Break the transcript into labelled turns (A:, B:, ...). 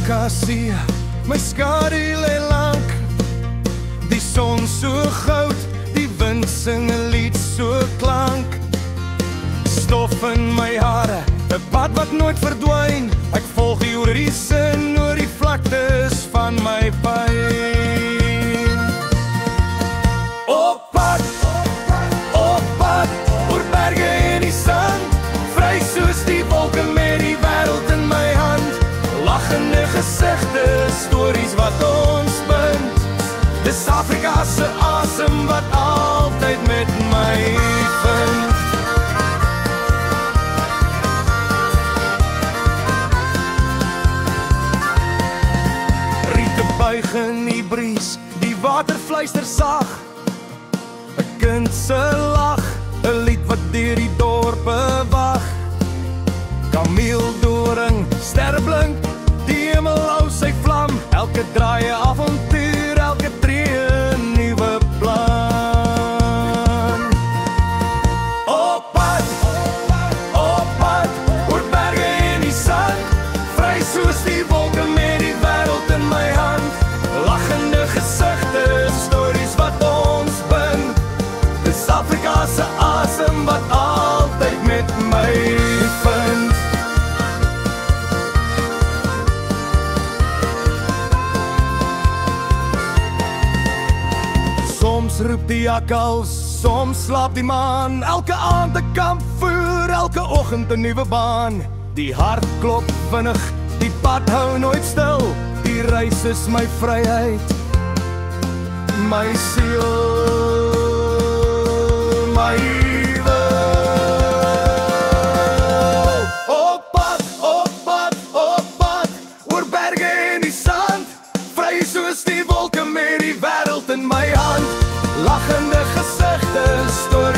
A: akkasie, my skadu lê lank. Die son so goud, die wind sing 'n lied so klank. Stof in my hare, 'n pad wat nooit verdwyn. Ek volg die horison oor die vlaktes van my pyn. Op pad, oor berge en die sand, vry soos die wolke met die wêreld in my hand. Lachende gesigte, stories wat ons bind. Dis Afrika se asem wat altyd met my vind. Riete buig in die bries, die water fluister sag. 'n kind se lag, 'n lied wat deur die dorpe wag. Kameeldoring, sterreblink, die hemel hou sy vlam. Elke draai 'n avontuur, elke tree 'n nuwe plan. Op pad, oor berge en die sand, vry soos die wolke met die wêreld in my hand. Lachende gesigte, stories wat ons bind. Dis Afrika se asem wat altyd met my vind. Soms roep die jakkals, soms slaap die maan. Elke aand 'n kampvuur, elke oggend 'n nuwe baan. Die hart klop vinnig, die pad hou nooit stil. Die reis is my vryheid, my siel, my wil. Op pad, oor berge en die sand, vry soos die wolke met die wêreld in my hand. Lachende gesigte, stories